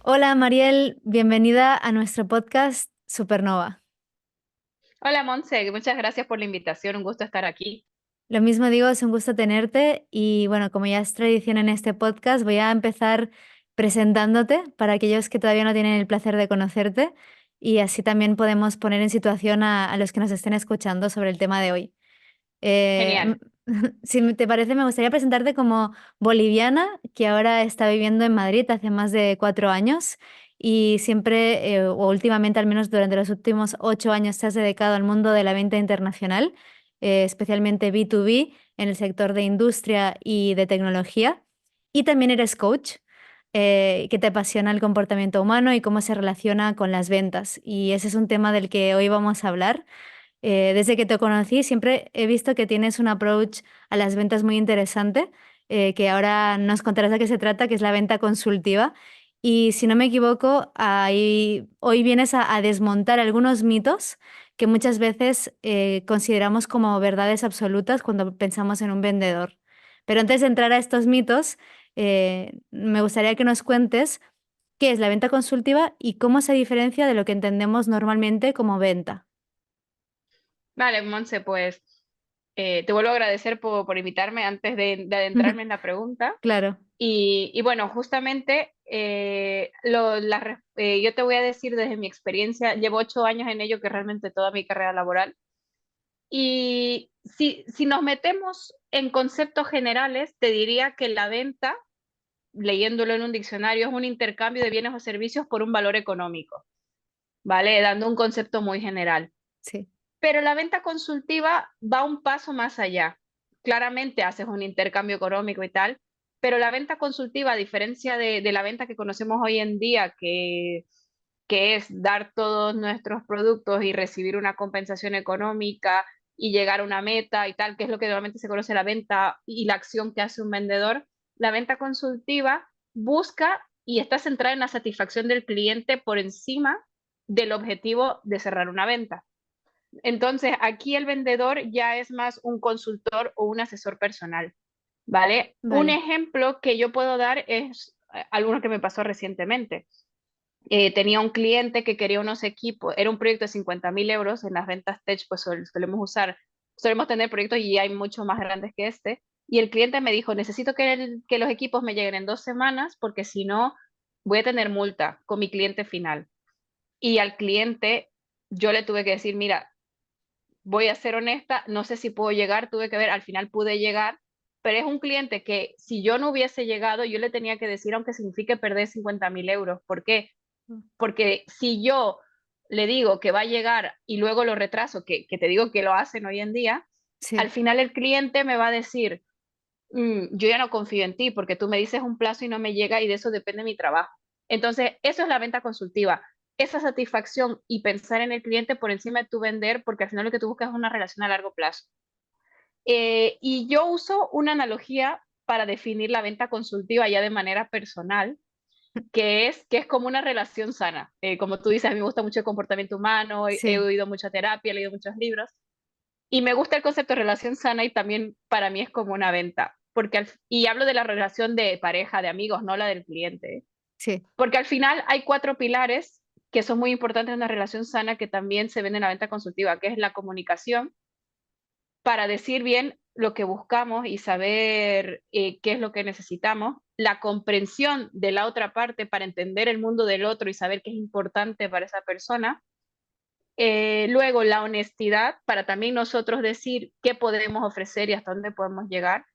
Hola Mariel, bienvenida a nuestro podcast Supernova. Hola Monse, muchas gracias por la invitación, un gusto estar aquí. Lo mismo digo, es un gusto tenerte y bueno, como ya es tradición en este podcast, voy a empezar presentándote para aquellos que todavía no tienen el placer de conocerte y así también podemos poner en situación a los que nos estén escuchando sobre el tema de hoy. Eh, Genial. si te parece, me gustaría presentarte como boliviana, que ahora está viviendo en Madrid hace más de 4 años y siempre, o últimamente, al menos durante los últimos 8 años, te has dedicado al mundo de la venta internacional, especialmente B2B en el sector de industria y de tecnología. Y también eres coach, que te apasiona el comportamiento humano y cómo se relaciona con las ventas. Y ese es un tema del que hoy vamos a hablar. Desde que te conocí siempre he visto que tienes un approach a las ventas muy interesante, que ahora nos contarás de qué se trata, que es la venta consultiva. Y si no me equivoco, hoy vienes a desmontar algunos mitos que muchas veces consideramos como verdades absolutas cuando pensamos en un vendedor. Pero antes de entrar a estos mitos, me gustaría que nos cuentes qué es la venta consultiva y cómo se diferencia de lo que entendemos normalmente como venta. Vale, Monse, pues te vuelvo a agradecer por invitarme antes de adentrarme en la pregunta. Claro. Y bueno, justamente yo te voy a decir desde mi experiencia, llevo 8 años en ello, que es realmente toda mi carrera laboral. Y si nos metemos en conceptos generales, te diría que la venta, leyéndolo en un diccionario, es un intercambio de bienes o servicios por un valor económico, ¿vale? Dando un concepto muy general. Sí. Pero la venta consultiva va un paso más allá. Claramente haces un intercambio económico y tal, pero la venta consultiva, a diferencia de la venta que conocemos hoy en día, que es dar todos nuestros productos y recibir una compensación económica y llegar a una meta y tal, que es lo que normalmente se conoce la venta y la acción que hace un vendedor, la venta consultiva busca y está centrada en la satisfacción del cliente por encima del objetivo de cerrar una venta. Entonces, aquí el vendedor ya es más un consultor o un asesor personal, ¿vale? Un Vale. ejemplo que yo puedo dar es algo que me pasó recientemente. Tenía un cliente que quería unos equipos, era un proyecto de 50.000 euros. En las ventas tech, pues solemos tener proyectos y hay mucho más grandes que este. Y el cliente me dijo, necesito que los equipos me lleguen en 2 semanas porque si no, voy a tener multa con mi cliente final. Y al cliente yo le tuve que decir, mira, voy a ser honesta, no sé si puedo llegar, tuve que ver, al final pude llegar, pero es un cliente que si yo no hubiese llegado, yo le tenía que decir, aunque signifique perder 50.000 euros. ¿Por qué? Mm. Porque si yo le digo que va a llegar y luego lo retraso, que te digo que lo hacen hoy en día, al Sí, final el cliente me va a decir, yo ya no confío en ti porque tú me dices un plazo y no me llega y de eso depende mi trabajo. Entonces, eso es la venta consultiva, esa satisfacción y pensar en el cliente por encima de tu vender, porque al final lo que tú buscas es una relación a largo plazo. Y yo uso una analogía para definir la venta consultiva ya de manera personal, que es como una relación sana. Como tú dices, a mí me gusta mucho el comportamiento humano, he sí, oído mucha terapia, he leído muchos libros. Y me gusta el concepto de relación sana y también para mí es como una venta, y hablo de la relación de pareja, de amigos, no la del cliente, ¿eh? sí, Porque al final hay 4 pilares que son muy importantes en una relación sana que también se ven en la venta consultiva, que es la comunicación, para decir bien lo que buscamos y saber qué es lo que necesitamos, la comprensión de la otra parte para entender el mundo del otro y saber qué es importante para esa persona. Luego, la honestidad para también nosotros decir qué podemos ofrecer y hasta dónde podemos llegar.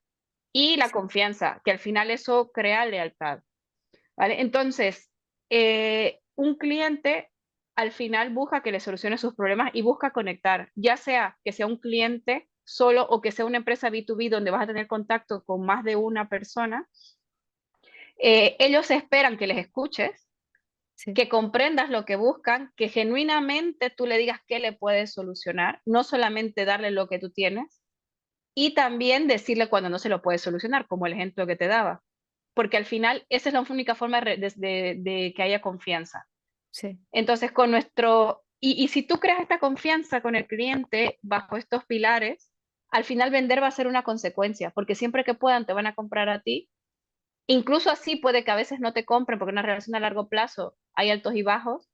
Y la sí, confianza, que al final eso crea lealtad, ¿vale? Entonces, un cliente al final busca que le solucione sus problemas y busca conectar, ya sea que sea un cliente solo o que sea una empresa B2B donde vas a tener contacto con más de una persona. Ellos esperan que les escuches, sí, que comprendas lo que buscan, que genuinamente tú le digas qué le puedes solucionar, no solamente darle lo que tú tienes, y también decirle cuando no se lo puedes solucionar, como el ejemplo que te daba, porque al final esa es la única forma de que haya confianza. sí, Entonces, y si tú creas esta confianza con el cliente bajo estos pilares, al final vender va a ser una consecuencia, porque siempre que puedan te van a comprar a ti Incluso así puede que a veces no te compren porque una relación a largo plazo hay altos y bajos,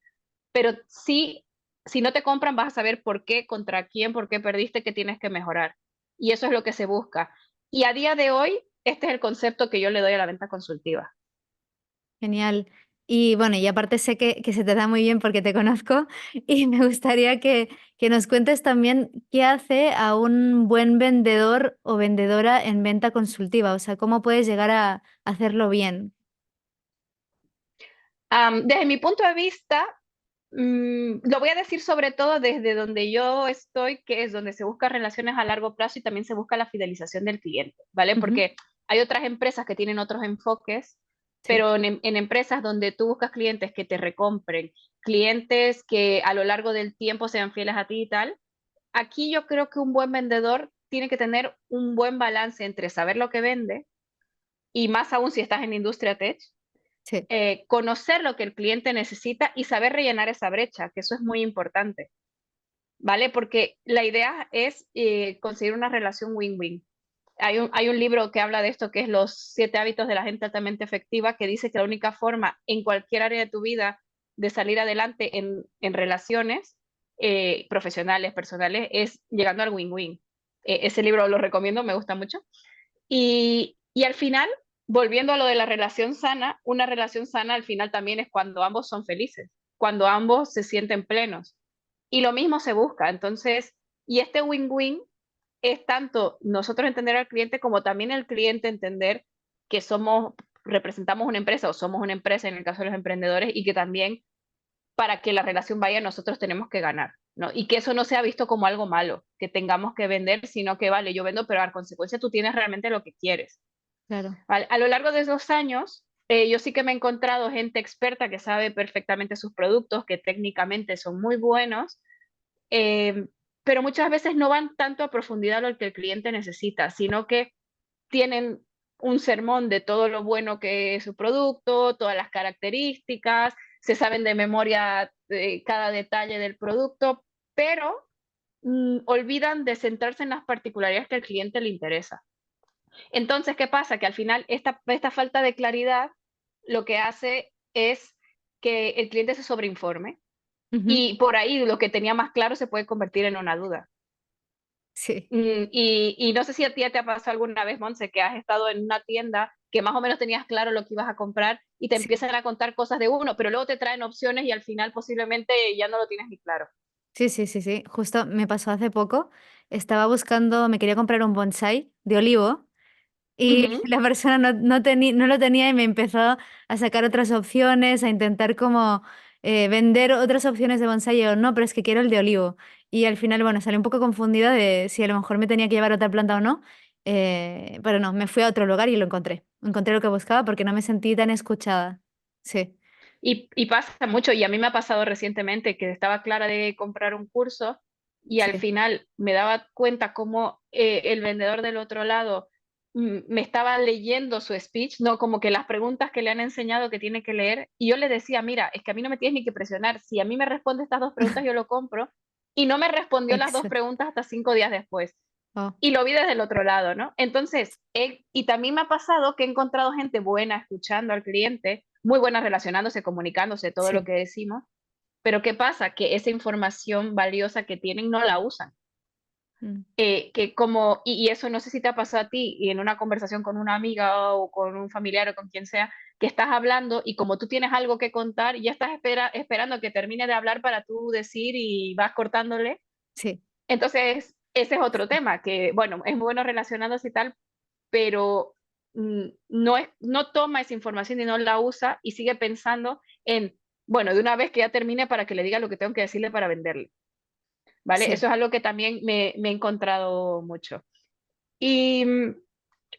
pero sí, si no te compran vas a saber por qué, contra quién, por qué perdiste, qué tienes que mejorar. Y eso es lo que se busca. Y a día de hoy, este es el concepto que yo le doy a la venta consultiva. Genial. Y bueno, y aparte sé que se te da muy bien porque te conozco y me gustaría que nos cuentes también qué hace a un buen vendedor o vendedora en venta consultiva, o sea, cómo puedes llegar a hacerlo bien. Desde mi punto de vista, lo voy a decir sobre todo desde donde yo estoy, que es donde se busca relaciones a largo plazo y también se busca la fidelización del cliente, ¿vale? Ujú. Porque hay otras empresas que tienen otros enfoques, Sí, pero en empresas donde tú buscas clientes que te recompren, clientes que a lo largo del tiempo sean fieles a ti y tal, aquí yo creo que un buen vendedor tiene que tener un buen balance entre saber lo que vende y más aún si estás en industria tech, sí, conocer lo que el cliente necesita y saber rellenar esa brecha, que eso es muy importante, ¿vale? Porque la idea es conseguir una relación win-win. Hay un libro que habla de esto, que es Los 7 hábitos de la gente altamente efectiva, que dice que la única forma en cualquier área de tu vida de salir adelante en relaciones profesionales, personales, es llegando al win-win. Ese libro lo recomiendo, me gusta mucho. Y al final, volviendo a lo de la relación sana, una relación sana al final también es cuando ambos son felices, cuando ambos se sienten plenos. Y lo mismo se busca. Entonces, y este win-win es tanto nosotros entender al cliente como también el cliente entender que somos, representamos una empresa o somos una empresa en el caso de los emprendedores y que también para que la relación vaya nosotros tenemos que ganar, ¿no? Y que eso no sea visto como algo malo, que tengamos que vender, sino que vale, yo vendo, pero a consecuencia tú tienes realmente lo que quieres. claro. ¿Vale? A lo largo de esos años, yo sí que me he encontrado gente experta que sabe perfectamente sus productos, que técnicamente son muy buenos, eh, pero muchas veces no van tanto a profundidad lo que el cliente necesita, sino que tienen un sermón de todo lo bueno que es su producto, todas las características, se saben de memoria cada detalle del producto, pero olvidan de centrarse en las particularidades que al cliente le interesa. Entonces, ¿qué pasa? Que al final esta falta de claridad lo que hace es que el cliente se sobreinforme Ujú. y por ahí lo que tenía más claro se puede convertir en una duda. Sí, Y no sé si a ti te ha pasado alguna vez, Monse, que has estado en una tienda que más o menos tenías claro lo que ibas a comprar y te sí. empiezan a contar cosas de uno, pero luego te traen opciones y al final posiblemente ya no lo tienes ni claro. Sí, sí, sí, sí. Justo me pasó hace poco. Estaba buscando, me quería comprar un bonsai de olivo y Ujú. la persona no lo tenía y me empezó a sacar otras opciones, a intentar como vender otras opciones de bonsai. Y yo, no, pero es que quiero el de olivo. Y al final, bueno, salí un poco confundida de si a lo mejor me tenía que llevar otra planta o no. Pero no, me fui a otro lugar y lo encontré. Encontré lo que buscaba porque no me sentí tan escuchada. Sí, Y pasa mucho, y a mí me ha pasado recientemente que estaba clara de comprar un curso y al sí, final me daba cuenta cómo el vendedor del otro lado me estaba leyendo su speech, no como que las preguntas que le han enseñado que tiene que leer, y yo le decía, mira, es que a mí no me tienes ni que presionar, si a mí me responde estas dos preguntas yo lo compro, y no me respondió las dos exacto. preguntas hasta 5 días después. Oh, Y lo vi desde el otro lado, ¿no? Entonces, y también me ha pasado que he encontrado gente buena escuchando al cliente, muy buena relacionándose, comunicándose, todo lo sí. que decimos, pero ¿qué pasa? Que esa información valiosa que tienen no la usan. Mm, Y eso no sé si te ha pasado a ti, y en una conversación con una amiga o con un familiar o con quien sea, que estás hablando y como tú tienes algo que contar, ya estás esperando que termine de hablar para tú decir y vas cortándole. sí, Entonces, ese es otro tema, que bueno, es muy bueno relacionándose y tal, pero no toma esa información y no la usa y sigue pensando en, bueno, de una vez que ya termine para que le diga lo que tengo que decirle para venderle, ¿vale? sí, Eso es algo que también me he encontrado mucho. Y,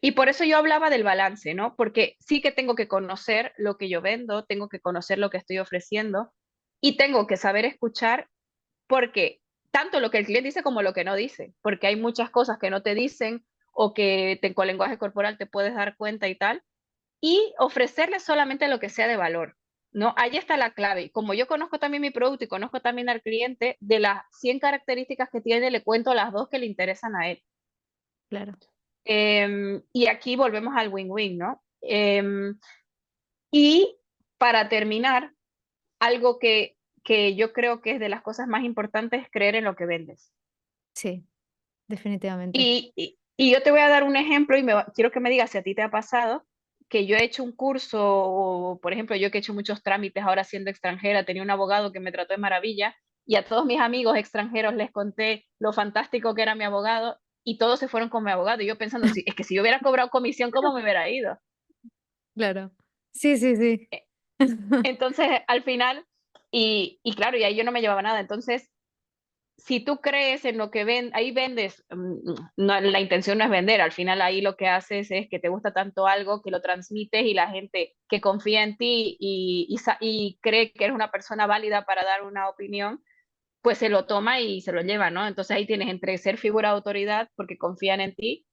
y por eso yo hablaba del balance, ¿no? Porque sí que tengo que conocer lo que yo vendo, tengo que conocer lo que estoy ofreciendo y tengo que saber escuchar porque tanto lo que el cliente dice como lo que no dice, porque hay muchas cosas que no te dicen o que con lenguaje corporal te puedes dar cuenta y tal, y ofrecerle solamente lo que sea de valor, ¿no? Ahí está la clave. Como yo conozco también mi producto y conozco también al cliente, de las 100 características que tiene, le cuento las dos que le interesan a él. claro. Y aquí volvemos al win-win, ¿no? Em, y para terminar, algo que yo creo que es de las cosas más importantes es creer en lo que vendes. Sí, definitivamente. Y yo te voy a dar un ejemplo y quiero que me digas si a ti te ha pasado que yo he hecho un curso, o por ejemplo, yo que he hecho muchos trámites ahora siendo extranjera, tenía un abogado que me trató de maravilla y a todos mis amigos extranjeros les conté lo fantástico que era mi abogado y todos se fueron con mi abogado y yo pensando, es que si yo hubiera cobrado comisión, ¿cómo me hubiera ido? Claro. Sí, sí, sí. E- Entonces, al final, y claro, y ahí yo no me llevaba nada. Entonces, si tú crees en lo que ahí vendes, no, la intención no es vender, al final ahí lo que haces es que te gusta tanto algo que lo transmites y la gente que confía en ti y cree que eres una persona válida para dar una opinión, pues se lo toma y se lo lleva, ¿no? Entonces ahí tienes entre ser figura de autoridad porque confían en ti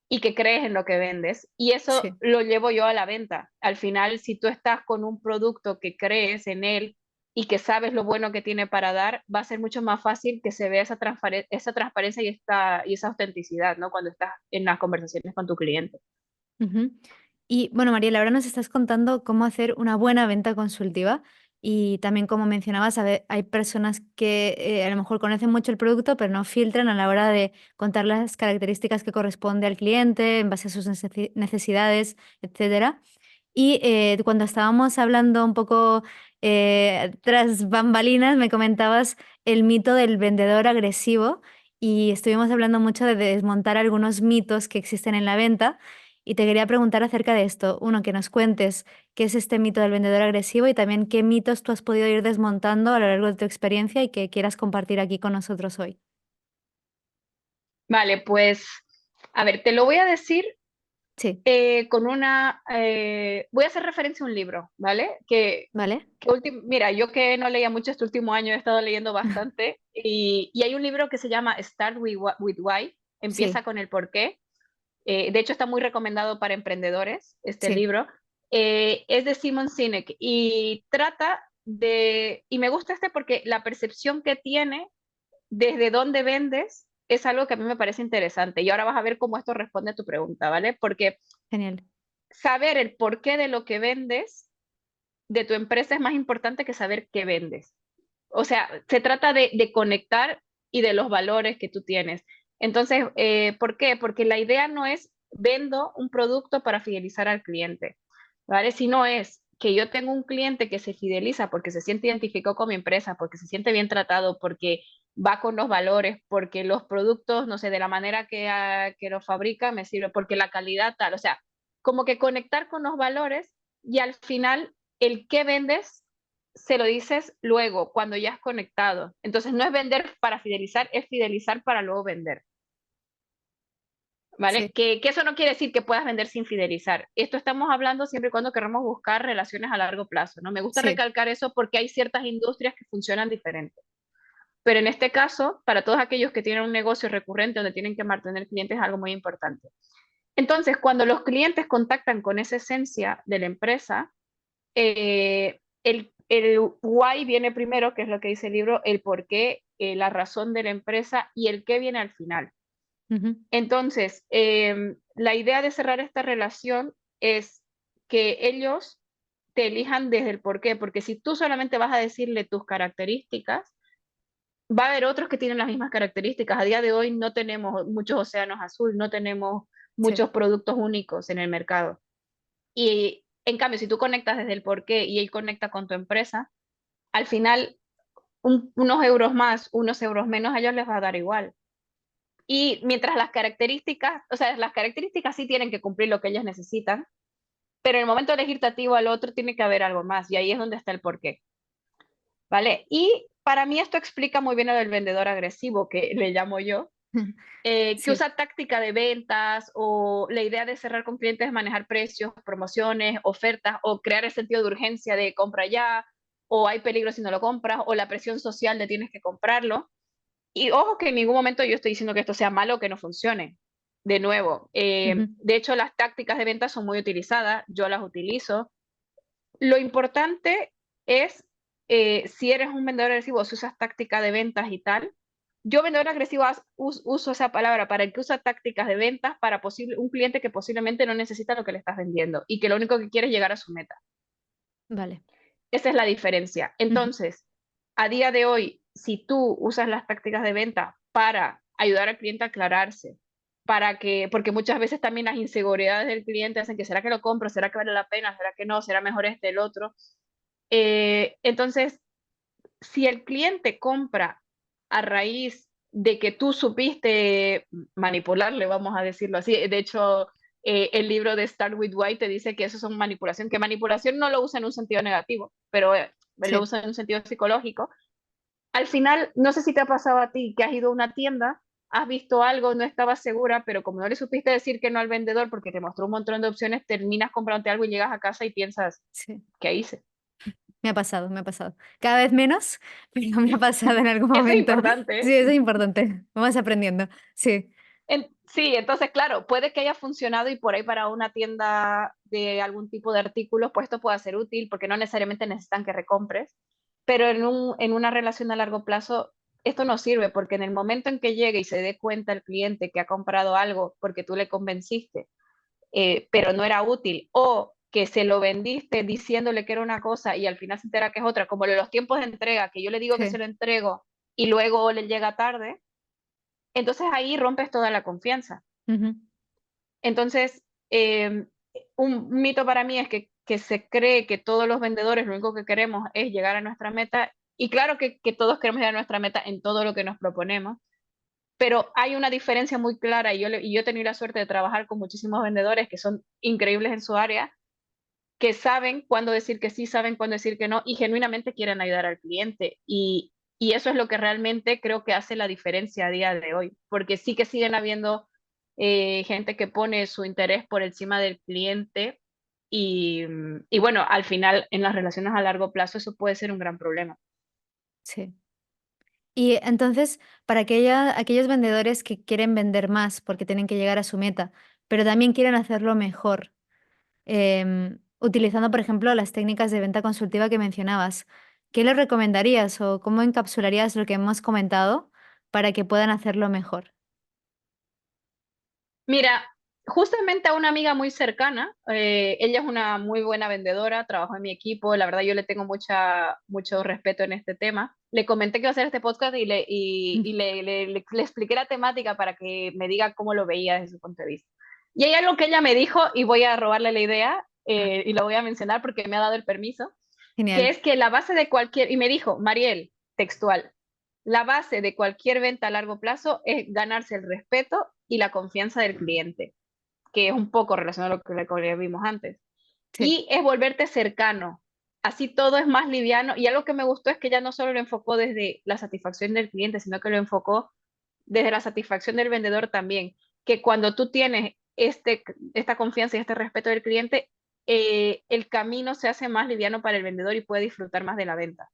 y que crees en lo que vendes. Y eso Sí. lo llevo yo a la venta. Al final, si tú estás con un producto que crees en él y que sabes lo bueno que tiene para dar, va a ser mucho más fácil que se vea esa transparencia y esa autenticidad, ¿no? Cuando estás en las conversaciones con tu cliente. Ujú. Y bueno, Mariela, ahora nos estás contando cómo hacer una buena venta consultiva y también como mencionabas, hay personas que a lo mejor conocen mucho el producto, pero no filtran a la hora de contar las características que corresponde al cliente en base a sus necesidades, etcétera. Y cuando estábamos hablando un poco tras bambalinas, me comentabas el mito del vendedor agresivo y estuvimos hablando mucho de desmontar algunos mitos que existen en la venta. Y te quería preguntar acerca de esto. Uno, que nos cuentes qué es este mito del vendedor agresivo y también qué mitos tú has podido ir desmontando a lo largo de tu experiencia y que quieras compartir aquí con nosotros hoy. Vale, pues, a ver, te lo voy a decir Sí, voy a hacer referencia a un libro, ¿vale? ¿vale? Mira, yo que no leía mucho este último año, he estado leyendo bastante y hay un libro que se llama Start with Why, empieza Sí, con el por qué. De hecho, está muy recomendado para emprendedores este sí, libro. Es de Simon Sinek y trata y me gusta este porque la percepción que tiene desde dónde vendes es algo que a mí me parece interesante. Y ahora vas a ver cómo esto responde a tu pregunta, ¿vale? Porque genial. saber el porqué de lo que vendes de tu empresa es más importante que saber qué vendes. O sea, se trata de conectar y de los valores que tú tienes. Entonces, ¿por qué? Porque la idea no es vendo un producto para fidelizar al cliente, ¿vale? Sino es que yo tengo un cliente que se fideliza porque se siente identificado con mi empresa, porque se siente bien tratado, porque va con los valores, porque los productos, no sé, de la manera que los fabrica me sirve, porque la calidad tal, o sea, como que conectar con los valores y al final el qué vendes se lo dices luego, cuando ya has conectado. Entonces no es vender para fidelizar, es fidelizar para luego vender. ¿Vale? Sí, Que eso no quiere decir que puedas vender sin fidelizar. Esto estamos hablando siempre y cuando queremos buscar relaciones a largo plazo, ¿no? Me gusta sí. recalcar eso porque hay ciertas industrias que funcionan diferente. Pero en este caso, para todos aquellos que tienen un negocio recurrente donde tienen que mantener clientes es algo muy importante. Entonces, cuando los clientes contactan con esa esencia de la empresa, el why viene primero, que es lo que dice el libro, el por qué, la razón de la empresa y el qué viene al final. Ujú. Entonces, la idea de cerrar esta relación es que ellos te elijan desde el por qué, porque si tú solamente vas a decirle tus características, va a haber otros que tienen las mismas características. A día de hoy no tenemos muchos océanos azul, no tenemos Sí. muchos productos únicos en el mercado. Y en cambio, si tú conectas desde el por qué y él conecta con tu empresa, al final unos euros más, unos euros menos, a ellos les va a dar igual. Y mientras las características, o sea, las características sí tienen que cumplir lo que ellos necesitan, pero en el momento de elegir a ti o al otro tiene que haber algo más y ahí es donde está el porqué, ¿vale? Y para mí esto explica muy bien lo del vendedor agresivo, que le llamo yo, que Sí, usa táctica de ventas o la idea de cerrar con clientes, manejar precios, promociones, ofertas o crear el sentido de urgencia de compra ya, o hay peligro si no lo compras, o la presión social de tienes que comprarlo. Y ojo que en ningún momento yo estoy diciendo que esto sea malo o que no funcione. De nuevo, ujú. de hecho las tácticas de venta son muy utilizadas, yo las utilizo. Lo importante es, si eres un vendedor agresivo, si usas táctica de ventas y tal, yo vendedor agresivo uso esa palabra para el que usa tácticas de ventas para un cliente que posiblemente no necesita lo que le estás vendiendo y que lo único que quiere es llegar a su meta. Vale. Esa es la diferencia. Ujú. Entonces, a día de hoy, si tú usas las tácticas de venta para ayudar al cliente a aclararse, porque muchas veces también las inseguridades del cliente hacen que, ¿será que lo compro? ¿Será que vale la pena? ¿Será que no? ¿Será mejor este, el otro? Entonces, si el cliente compra a raíz de que tú supiste manipularle, vamos a decirlo así, de hecho, el libro de Start with Why te dice que eso es manipulación, que manipulación no lo usa en un sentido negativo, pero lo Sí, usa en un sentido psicológico. Al final, no sé si te ha pasado a ti que has ido a una tienda, has visto algo, no estabas segura, pero como no le supiste decir que no al vendedor porque te mostró un montón de opciones, terminas comprándote algo y llegas a casa y piensas, sí. ¿qué hice? Me ha pasado, me ha pasado. Cada vez menos, pero me ha pasado en algún Eso es momento. importante, Sí, ¿eh? eso es importante. Vamos aprendiendo. Sí, Sí, entonces, claro, puede que haya funcionado y por ahí para una tienda de algún tipo de artículos, pues esto pueda ser útil porque no necesariamente necesitan que recompres, pero en una relación a largo plazo, esto no sirve porque en el momento en que llegue y se dé cuenta el cliente que ha comprado algo porque tú le convenciste, pero no era útil, o que se lo vendiste diciéndole que era una cosa y al final se entera que es otra, como los tiempos de entrega, que yo le digo que se sí. lo entrego y luego le llega tarde, entonces ahí rompes toda la confianza. Ujú. Entonces, un mito para mí es que se cree que todos los vendedores lo único que queremos es llegar a nuestra meta. Y claro que todos queremos llegar a nuestra meta en todo lo que nos proponemos, pero hay una diferencia muy clara y yo he tenido la suerte de trabajar con muchísimos vendedores que son increíbles en su área, que saben cuándo decir que sí, saben cuándo decir que no y genuinamente quieren ayudar al cliente. Y eso es lo que realmente creo que hace la diferencia a día de hoy, porque sí que siguen habiendo gente que pone su interés por encima del cliente y bueno, al final en las relaciones a largo plazo eso puede ser un gran problema. Sí. Y entonces, para aquellos vendedores que quieren vender más porque tienen que llegar a su meta, pero también quieren hacerlo mejor, utilizando, por ejemplo, las técnicas de venta consultiva que mencionabas, ¿qué les recomendarías o cómo encapsularías lo que hemos comentado para que puedan hacerlo mejor? Mira, justamente a una amiga muy cercana, ella es una muy buena vendedora, trabajó en mi equipo, la verdad yo le tengo mucho respeto en este tema. Le comenté que iba a hacer este podcast y le expliqué la temática para que me diga cómo lo veía desde su punto de vista. Y hay algo que ella me dijo, y voy a robarle la idea, Ah, y lo voy a mencionar porque me ha dado el permiso, que genial. es que la base de cualquier, y me dijo, Mariel, textual, la base de cualquier venta a largo plazo es ganarse el respeto y la confianza del cliente, que es un poco relacionado a lo que vimos antes. Sí. Y es volverte cercano. Así todo es más liviano. Y algo que me gustó es que ya no solo lo enfocó desde la satisfacción del cliente, sino que lo enfocó desde la satisfacción del vendedor también. Que cuando tú tienes esta confianza y este respeto del cliente, el camino se hace más liviano para el vendedor y puede disfrutar más de la venta.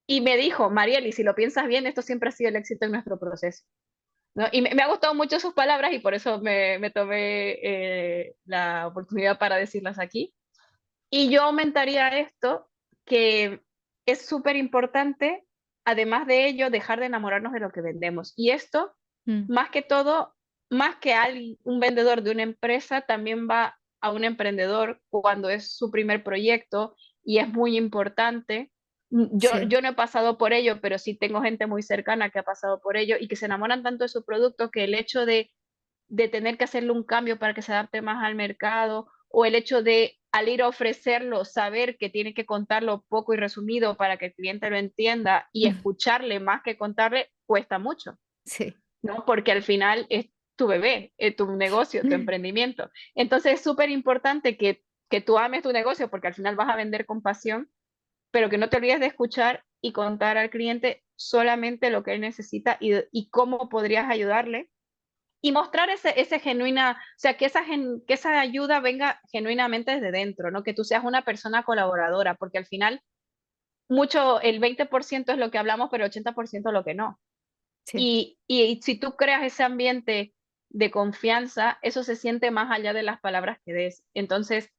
Y me dijo, Mariel, y si lo piensas bien, esto siempre ha sido el éxito en nuestro proceso. ¿No? Y me ha gustado mucho sus palabras y por eso me tomé la oportunidad para decirlas aquí. Y yo aumentaría esto, que es súper importante, además de ello, dejar de enamorarnos de lo que vendemos. Y esto, Mm, más que todo, más que un vendedor de una empresa, también va a un emprendedor cuando es su primer proyecto y es muy importante. sí. Yo no he pasado por ello, pero sí tengo gente muy cercana que ha pasado por ello y que se enamoran tanto de su producto que el hecho de tener que hacerle un cambio para que se adapte más al mercado, o el hecho de al ir a ofrecerlo, saber que tiene que contarlo poco y resumido para que el cliente lo entienda y escucharle más que contarle, cuesta mucho, Sí. ¿no? Porque al final es tu bebé, es tu negocio, tu emprendimiento. Entonces es súper importante que tú ames tu negocio porque al final vas a vender con pasión, pero que no te olvides de escuchar y contar al cliente solamente lo que él necesita y cómo podrías ayudarle y mostrar ese genuina, o sea, que esa ayuda venga genuinamente desde dentro, ¿no? Que tú seas una persona colaboradora, porque al final el 20% es lo que hablamos, pero el 80% es lo que no. Sí. Y si tú creas ese ambiente de confianza, eso se siente más allá de las palabras que des. Entonces,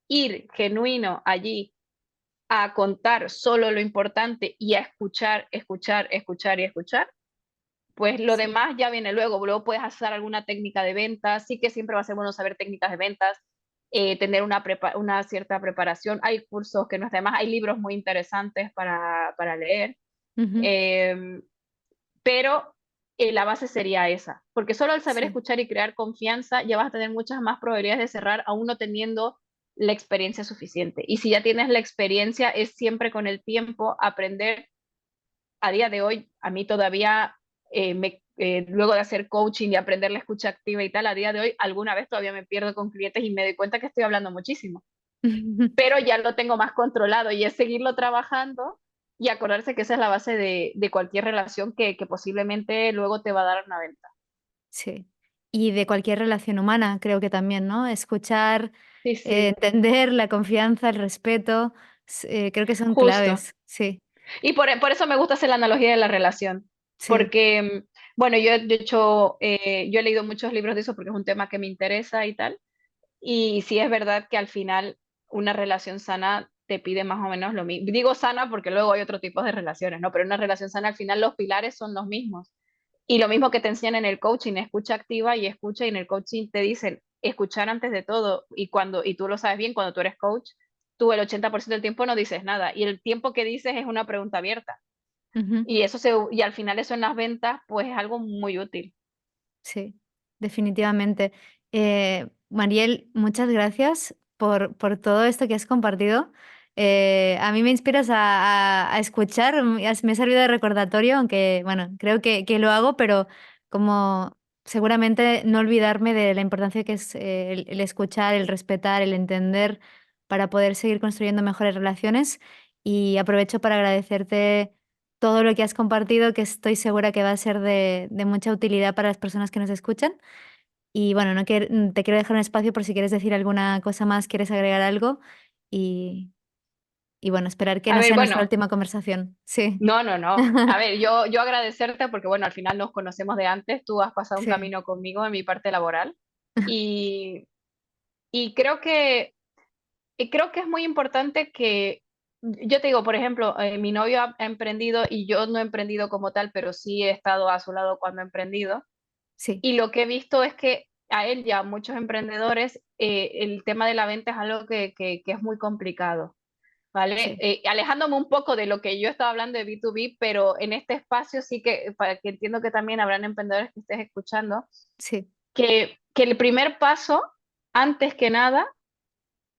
ir genuino allí a contar solo lo importante y a escuchar, escuchar, escuchar y escuchar, pues lo Sí. demás ya viene luego. Luego puedes hacer alguna técnica de ventas, sí que siempre va a ser bueno saber técnicas de ventas, tener una cierta preparación. Hay cursos que no es de más, hay libros muy interesantes para leer, Ujú. eh, pero la base sería esa, porque solo al saber Sí. escuchar y crear confianza ya vas a tener muchas más probabilidades de cerrar, aún no teniendo la experiencia suficiente. Y si ya tienes la experiencia, es siempre con el tiempo aprender. A día de hoy, a mí todavía, luego de hacer coaching y aprender la escucha activa y tal, a día de hoy, alguna vez todavía me pierdo con clientes y me doy cuenta que estoy hablando muchísimo, pero ya lo tengo más controlado y es seguirlo trabajando y acordarse que esa es la base de cualquier relación que posiblemente luego te va a dar una venta. Sí. Y de cualquier relación humana, creo que también, ¿no? Escuchar, Sí, sí, entender la confianza, el respeto, creo que son justo. claves. Sí, Y por eso me gusta hacer la analogía de la relación, sí, porque, bueno, yo he leído muchos libros de eso porque es un tema que me interesa y tal. Y sí es verdad que al final una relación sana te pide más o menos lo mismo. Digo sana porque luego hay otro tipo de relaciones, ¿no? Pero una relación sana al final los pilares son los mismos. Y lo mismo que te enseñan en el coaching, escucha activa y escucha, y en el coaching te dicen escuchar antes de todo. Y tú lo sabes bien, cuando tú eres coach, tú el 80% del tiempo no dices nada. Y el tiempo que dices es una pregunta abierta. ujú, Y al final eso en las ventas, pues es algo muy útil. sí, definitivamente. Mariel, muchas gracias por todo esto que has compartido. A mí me inspiras a escuchar, me ha servido de recordatorio, aunque, bueno, creo que lo hago, pero como seguramente no olvidarme de la importancia que es el escuchar, el respetar, el entender para poder seguir construyendo mejores relaciones. Y aprovecho para agradecerte todo lo que has compartido, que estoy segura que va a ser de mucha utilidad para las personas que nos escuchan. Y bueno, no te quiero dejar un espacio por si quieres decir alguna cosa más, quieres agregar algo y, y bueno, esperar que A no ver, sea nuestra bueno, última conversación. Sí, no, no, no. A ver, yo agradecerte porque, bueno, al final nos conocemos de antes, tú has pasado un sí, camino conmigo en mi parte laboral y, y creo que es muy importante que, yo te digo, por ejemplo, mi novio ha emprendido y yo no he emprendido como tal, pero sí he estado a su lado cuando ha emprendido. sí, Y lo que he visto es que a él y a muchos emprendedores el tema de la venta es algo que es muy complicado. ¿Vale? sí, Alejándome un poco de lo que yo estaba hablando de B2B, pero en este espacio sí que, para que entiendo que también habrán emprendedores que estés escuchando, sí, que el primer paso, antes que nada,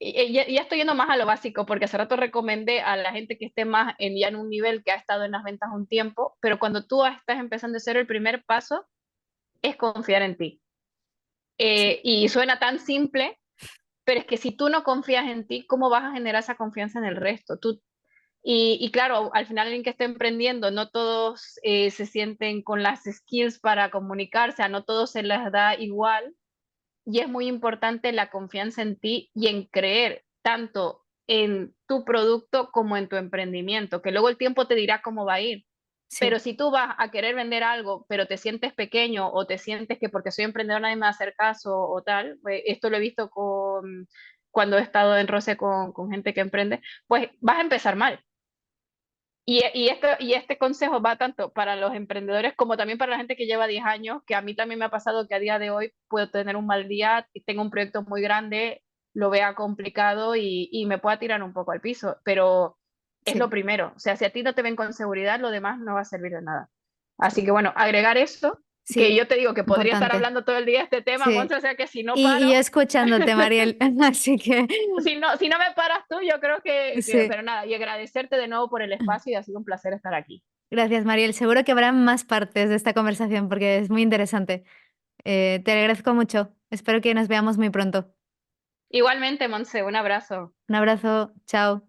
ya estoy yendo más a lo básico, porque hace rato recomendé a la gente que esté más ya en un nivel que ha estado en las ventas un tiempo, pero cuando tú estás empezando a hacer el primer paso, es confiar en ti. sí, Y suena tan simple, pero es que si tú no confías en ti, ¿cómo vas a generar esa confianza en el resto? Y claro, al final alguien que esté emprendiendo, no todos se sienten con las skills para comunicarse, a no todos se les da igual. Y es muy importante la confianza en ti y en creer tanto en tu producto como en tu emprendimiento, que luego el tiempo te dirá cómo va a ir. Pero sí, si tú vas a querer vender algo, pero te sientes pequeño o te sientes que porque soy emprendedor nadie me va a hacer caso o tal, esto lo he visto cuando he estado en roce con gente que emprende, pues vas a empezar mal. Y este consejo va tanto para los emprendedores como también para la gente que lleva 10 años, que a mí también me ha pasado que a día de hoy puedo tener un mal día, y tengo un proyecto muy grande, lo vea complicado y me pueda tirar un poco al piso, pero es lo sí, primero. O sea, si a ti no te ven con seguridad, lo demás no va a servir de nada. Así que sí, bueno, agregar eso, que sí, yo te digo que podría estar importante. hablando todo el día de este tema, Sí. Monse, o sea que si no Y paro, yo escuchándote, Mariel, así que si no me paras tú, yo creo sí. pero nada, y agradecerte de nuevo por el espacio y ha sido un placer estar aquí. Gracias, Mariel. Seguro que habrá más partes de esta conversación porque es muy interesante. Te agradezco mucho. Espero que nos veamos muy pronto. Igualmente, Monse, un abrazo. Un abrazo. Chao.